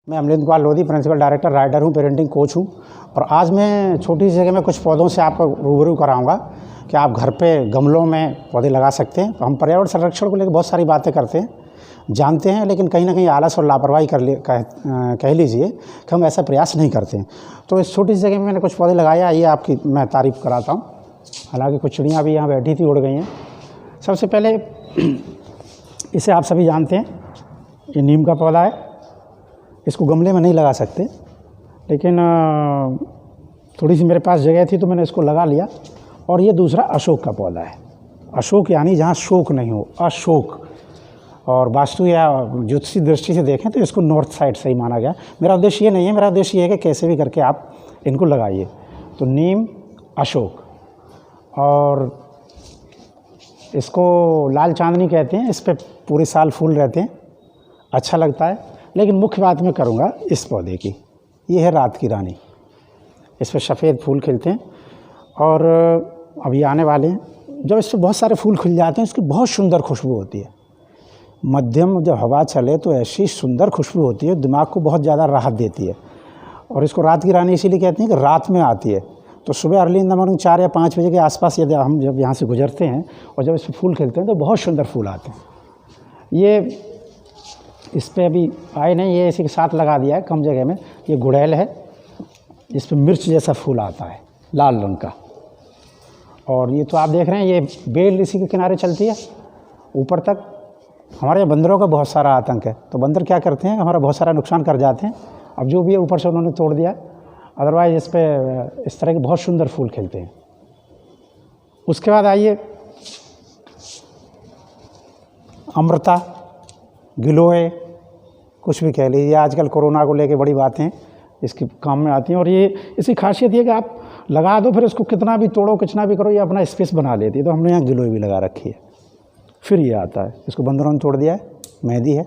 मैं Amlind Kumar Lodhi, principal director, writer हूँ, parenting coach हूँ। और आज मैं छोटी सी जगह में कुछ पौधों से आपको रूबरू कराऊंगा कि आप घर पे गमलों में पौधे लगा सकते हैं। हम पर्यावरण संरक्षण को लेकर बहुत सारी बातें करते हैं, जानते हैं, लेकिन कहीं ना कहीं आलस और लापरवाही कह लीजिए कि हम ऐसा प्रयास नहीं करते हैं। तो इस छोटी सी जगह में मैंने कुछ पौधे लगाए, आइए आपकी मैं तारीफ़ कराता हूँ। हालाँकि कुछ चिड़ियाँ भी यहाँ बैठी थी, उड़ गई हैं। सबसे पहले इसे आप सभी जानते हैं, ये नीम का पौधा है। इसको गमले में नहीं लगा सकते, लेकिन थोड़ी सी मेरे पास जगह थी तो मैंने इसको लगा लिया। और ये दूसरा अशोक का पौधा है। अशोक यानी जहाँ शोक नहीं हो, अशोक। और वास्तु या ज्योतिषी दृष्टि से देखें तो इसको नॉर्थ साइड से ही माना गया। मेरा उद्देश्य ये नहीं है, मेरा उद्देश्य ये है कि कैसे भी करके आप इनको लगाइए। तो नीम, अशोक, और इसको लाल चांदनी कहते हैं। इस पर पूरे साल फूल रहते हैं, अच्छा लगता है। लेकिन मुख्य बात मैं करूँगा इस पौधे की, ये है रात की रानी। इस पर सफ़ेद फूल खिलते हैं और अभी आने वाले हैं। जब इस पर बहुत सारे फूल खिल जाते हैं, इसकी बहुत सुंदर खुशबू होती है। मध्यम जब हवा चले तो ऐसी सुंदर खुशबू होती है, दिमाग को बहुत ज़्यादा राहत देती है। और इसको रात की रानी इसीलिए कहते हैं कि रात में आती है। तो सुबह अर्ली इन द मॉर्निंग 4 या 5 बजे के आसपास यदि हम जब यहाँ से गुजरते हैं और जब इस पर फूल खिलते हैं तो बहुत सुंदर फूल आते हैं। ये इस पर अभी आए नहीं, ये इसी के साथ लगा दिया है कम जगह में। ये गुड़ैल है, इस पर मिर्च जैसा फूल आता है, लाल रंग का। और ये तो आप देख रहे हैं, ये बेल इसी के किनारे चलती है ऊपर तक। हमारे यहाँ बंदरों का बहुत सारा आतंक है, तो बंदर क्या करते हैं, हमारा बहुत सारा नुकसान कर जाते हैं। अब जो भी है ऊपर से उन्होंने तोड़ दिया, अदरवाइज़ इस पर इस तरह के बहुत सुंदर फूल खिलते हैं। उसके बाद आइए अमृता, गिलोय, कुछ भी कह लीजिए। आजकल कोरोना को लेके बड़ी बातें इसके काम में आती हैं। और ये इसकी खासियत ये कि आप लगा दो, फिर इसको कितना भी तोड़ो, कितना भी करो, ये अपना स्पेस बना लेती है। तो हमने यहाँ गिलोय भी लगा रखी है। फिर ये आता है, इसको बंदरों ने तोड़ दिया है। मेहंदी है,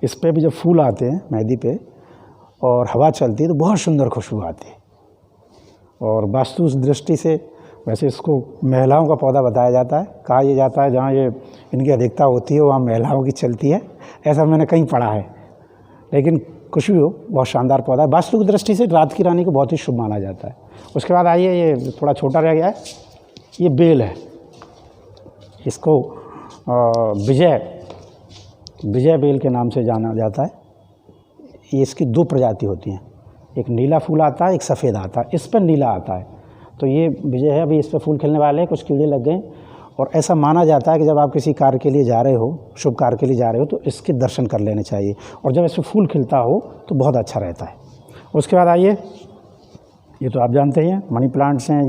इस पर भी जब फूल आते हैं मेहंदी पे और हवा चलती है तो बहुत सुंदर खुशबू आती है। और वास्तु दृष्टि से वैसे इसको महिलाओं का पौधा बताया जाता है। कहा यह जाता है जहाँ ये इनकी अधिकता होती है वहाँ महिलाओं की चलती है, ऐसा मैंने कहीं पढ़ा है। लेकिन कुछ भी हो, बहुत शानदार पौधा है। वास्तु की दृष्टि से रात की रानी को बहुत ही शुभ माना जाता है। उसके बाद आइए, ये थोड़ा छोटा रह गया है, ये बेल है। इसको विजय बेल के नाम से जाना जाता है। ये इसकी 2 प्रजाति होती हैं, एक नीला फूल आता है, एक सफ़ेद आता है। इस पर नीला आता है, तो ये विजय है। अभी इस पर फूल खिलने वाले हैं, कुछ कीड़े लग गए। और ऐसा माना जाता है कि जब आप किसी कार्य के लिए जा रहे हो, शुभ कार्य के लिए जा रहे हो, तो इसके दर्शन कर लेने चाहिए। और जब इस पर फूल खिलता हो तो बहुत अच्छा रहता है। उसके बाद आइए, ये तो आप जानते ही हैं, मनी प्लांट्स हैं।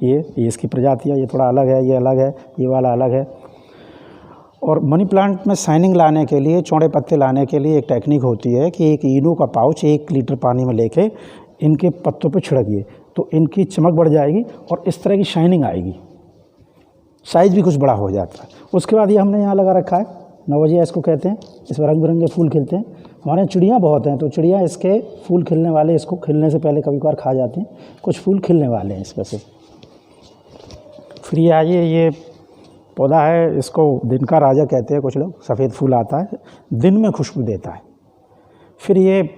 ये इसकी प्रजाति है। ये थोड़ा अलग है, ये अलग है, ये वाला अलग है। और मनी प्लांट में शाइनिंग लाने के लिए, चौड़े पत्ते लाने के लिए एक टेक्निक होती है कि एक इनो का पाउच 1 लीटर पानी में लेके इनके पत्तों पे छिड़किए, तो इनकी चमक बढ़ जाएगी और इस तरह की शाइनिंग आएगी। साइज़ भी कुछ बड़ा हो जाता है। उसके बाद ये हमने यहाँ लगा रखा है, नवजिया इसको कहते हैं। इसमें रंग बिरंगे फूल खिलते हैं। हमारे यहाँ चिड़ियाँ बहुत हैं, तो चिड़ियाँ इसके फूल खिलने वाले, इसको खिलने से पहले कभी कभार खा जाती हैं। कुछ फूल खिलने वाले हैं इसमें से। फिर ये आइए, ये पौधा है, इसको दिन का राजा कहते हैं कुछ लोग। सफ़ेद फूल आता है, दिन में खुशबू देता है। फिर ये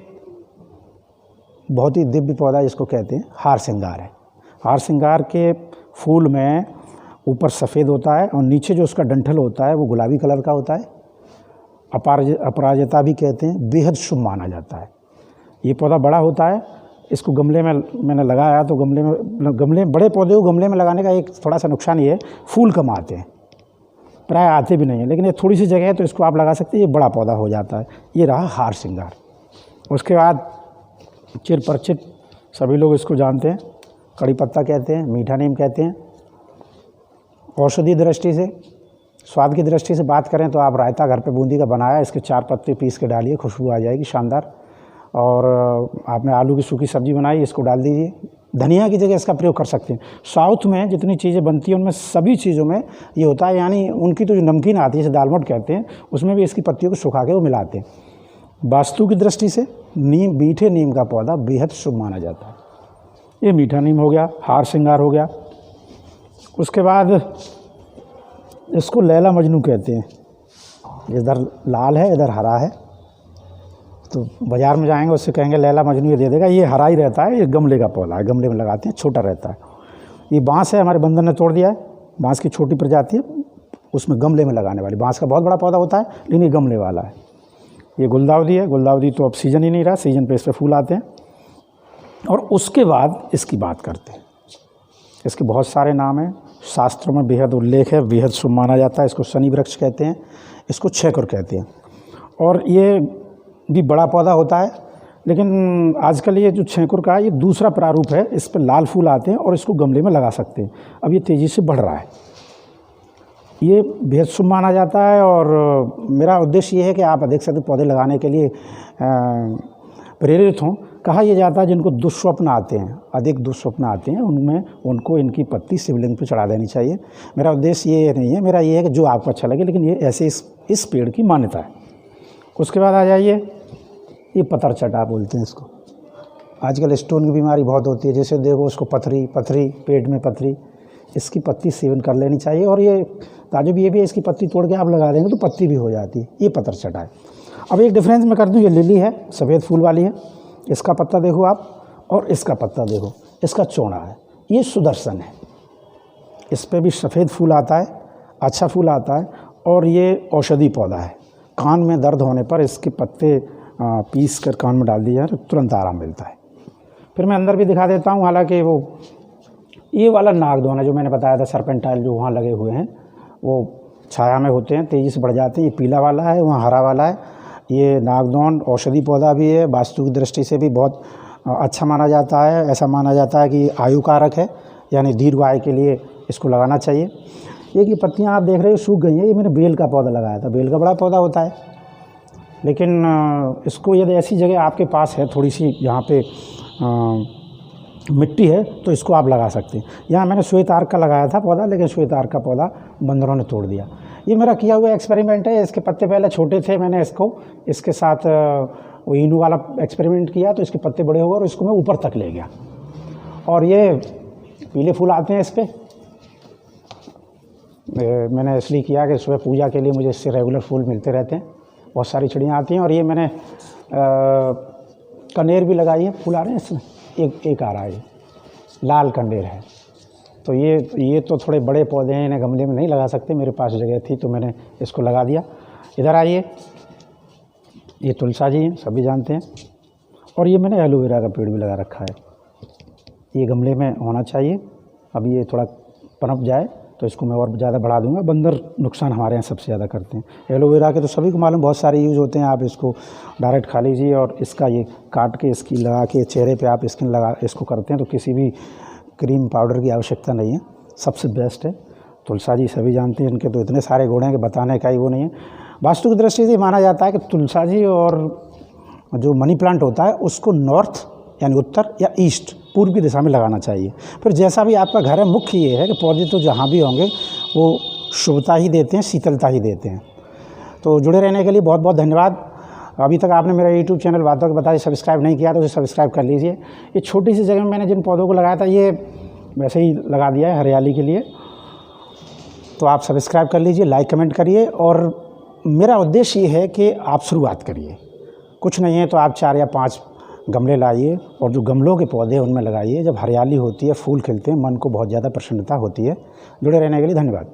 बहुत ही दिव्य पौधा जिसको कहते हैं हार श्रृंगार है। हार श्रृंगार के फूल में ऊपर सफ़ेद होता है और नीचे जो उसका डंठल होता है वो गुलाबी कलर का होता है। अपराजिता भी कहते हैं, बेहद शुभ माना जाता है। ये पौधा बड़ा होता है। इसको गमले में मैंने लगाया, तो गमले बड़े पौधे को गमले में लगाने का एक थोड़ा सा नुकसान ये है, फूल कम आते हैं, प्राय आते भी नहीं है। लेकिन ये थोड़ी सी जगह है तो इसको आप लगा सकते हैं, ये बड़ा पौधा हो जाता है। ये रहा हार श्रृंगार। उसके बाद चिर परिचित सभी लोग इसको जानते हैं, कड़ी पत्ता कहते हैं, मीठा नीम कहते हैं। औषधि दृष्टि से, स्वाद की दृष्टि से बात करें तो आप रायता घर पे बूंदी का बनाया, इसके 4 पत्ते पीस के डालिए, खुशबू आ जाएगी शानदार। और आपने आलू की सूखी सब्जी बनाई, इसको डाल दीजिए। धनिया की जगह इसका प्रयोग कर सकते हैं। साउथ में जितनी चीज़ें बनती हैं उनमें सभी चीज़ों में ये होता है, यानी उनकी तो जो नमकीन आती है, जैसे दालमोट कहते हैं, उसमें भी इसकी पत्तियों को सुखा के वो मिलाते हैं। वास्तु की दृष्टि से मीठे नीम का पौधा बेहद शुभ माना जाता है। ये मीठा नीम हो गया, हार श्रृंगार हो गया। उसके बाद इसको लैला मजनू कहते हैं। इधर लाल है, इधर हरा है। तो बाज़ार में जाएंगे, उससे कहेंगे लैला मजनू ये दे देगा। ये हरा ही रहता है, ये गमले का पौधा है, गमले में लगाते हैं, छोटा रहता है। ये बांस है, हमारे बंदर ने तोड़ दिया है, बांस की छोटी प्रजाति है, उसमें गमले में लगाने वाली। बांस का बहुत बड़ा पौधा होता है, लेकिन ये गमले वाला है। ये गुलदाउदी है, गुलदाउदी तो अब सीज़न ही नहीं रहा, सीज़न पे इस पर फूल आते हैं। और उसके बाद इसकी बात करते हैं। इसके बहुत सारे नाम हैं, शास्त्रों में बेहद उल्लेख है, बेहद शुभ माना जाता है। इसको शनि वृक्ष कहते हैं, इसको छेकुर कहते हैं। और ये भी बड़ा पौधा होता है, लेकिन आजकल ये जो छेकुर का है ये दूसरा प्रारूप है। इस पर लाल फूल आते हैं और इसको गमले में लगा सकते हैं। अब ये तेज़ी से बढ़ रहा है, ये बेहद शुभ माना जाता है। और मेरा उद्देश्य ये है कि आप अधिक से अधिक पौधे लगाने के लिए प्रेरित हों। कहा यह जाता है जिनको दुष्स्वप्न आते हैं, अधिक दुष्स्वप्न आते हैं, उनमें उनको इनकी पत्ती शिवलिंग पे चढ़ा देनी चाहिए। मेरा उद्देश्य ये नहीं है, मेरा ये है कि जो आपको अच्छा लगे, लेकिन ये ऐसे इस पेड़ की मान्यता है। उसके बाद आ जाइए, ये पत्थर चटा बोलते हैं इसको। आजकल स्टोन की बीमारी बहुत होती है, जैसे देखो उसको पथरी पेट में पथरी, इसकी पत्ती सेवन कर लेनी चाहिए। और ये ताजुब ये भी है, इसकी पत्ती तोड़ के आप लगा देंगे तो पत्ती भी हो जाती है। ये पत्थर चटा है। अब एक डिफरेंस मैं कर दूँ, ये लिली है, सफ़ेद फूल वाली है, इसका पत्ता देखो आप, और इसका पत्ता देखो, इसका चौड़ा है। ये सुदर्शन है, इस पर भी सफ़ेद फूल आता है, अच्छा फूल आता है। और ये औषधि पौधा है। कान में दर्द होने पर इसके पत्ते पीस कर कान में डाल दिए जाए तो तुरंत आराम मिलता है। फिर मैं अंदर भी दिखा देता हूँ। हालांकि वो ये वाला नागदौन है जो मैंने बताया था, सर्पेंटाइल जो वहाँ लगे हुए हैं, वो छाया में होते हैं, तेज़ी से बढ़ जाते हैं। ये पीला वाला है, वहाँ हरा वाला है। ये नागदौन औषधि पौधा भी है, वास्तु की दृष्टि से भी बहुत अच्छा माना जाता है। ऐसा माना जाता है कि आयु कारक है, यानी दीर्घ आयु के लिए इसको लगाना चाहिए। ये कि पत्तियाँ आप देख रहे हो सूख गई हैं, ये मैंने बेल का पौधा लगाया था। बेल का बड़ा पौधा होता है, लेकिन इसको यदि ऐसी जगह आपके पास है थोड़ी सी जहाँ पे मिट्टी है तो इसको आप लगा सकते हैं। यहाँ मैंने श्वेत आर्क का लगाया था पौधा, लेकिन श्वेत आर्क का पौधा बंदरों ने तोड़ दिया। ये मेरा किया हुआ एक्सपेरिमेंट है। इसके पत्ते पहले छोटे थे, मैंने इसके साथ वो इनू वाला एक्सपेरिमेंट किया तो इसके पत्ते बड़े हो गए और इसको मैं ऊपर तक ले गया। और ये पीले फूल आते हैं इस पर। मैंने इसलिए किया कि सुबह पूजा के लिए मुझे इससे रेगुलर फूल मिलते रहते हैं, बहुत सारी चिड़ियाँ आती हैं। और ये मैंने कनेर भी लगाई है, फूल आ रहे हैं इसमें, एक आ रहा है, लाल कनेर है। तो ये तो थोड़े बड़े पौधे हैं, इन्हें गमले में नहीं लगा सकते, मेरे पास जगह थी तो मैंने इसको लगा दिया। इधर आइए, ये तुलसा जी हैं, सभी जानते हैं। और ये मैंने एलोवेरा का पेड़ भी लगा रखा है, ये गमले में होना चाहिए। अब ये थोड़ा पनप जाए तो इसको मैं और ज़्यादा बढ़ा दूंगा। बंदर नुकसान हमारे यहाँ सबसे ज़्यादा करते हैं। एलोवेरा के तो सभी को मालूम, बहुत सारे यूज़ होते हैं। आप इसको डायरेक्ट खा लीजिए, और इसका ये काट के इसकी लगा के चेहरे पे आप स्किन लगा इसको करते हैं तो किसी भी क्रीम पाउडर की आवश्यकता नहीं है, सबसे बेस्ट है। तुलसा जी सभी जानते हैं, इनके तो इतने सारे गुण हैं कि बताने का ही वो नहीं है। वास्तु की दृष्टि से माना जाता है कि तुलसा जी और जो मनी प्लांट होता है उसको नॉर्थ यानी उत्तर या ईस्ट पूर्व की दिशा में लगाना चाहिए। फिर जैसा भी आपका घर है, मुख्य ये है कि पौधे तो जहाँ भी होंगे वो शुभता ही देते हैं, शीतलता ही देते हैं। तो जुड़े रहने के लिए बहुत बहुत धन्यवाद। अभी तक आपने मेरा यूट्यूब चैनल बातों के बताइए सब्सक्राइब नहीं किया तो उसे सब्सक्राइब कर लीजिए। ये छोटी सी जगह में मैंने जिन पौधों को लगाया था ये वैसे ही लगा दिया है हरियाली के लिए। तो आप सब्सक्राइब कर लीजिए, लाइक कमेंट करिए। और मेरा उद्देश्य ये है कि आप शुरुआत करिए, कुछ नहीं है तो आप 4 या 5 गमले लाइए और जो गमलों के पौधे उनमें लगाइए। जब हरियाली होती है, फूल खिलते हैं, मन को बहुत ज़्यादा प्रसन्नता होती है। जुड़े रहने के लिए धन्यवाद।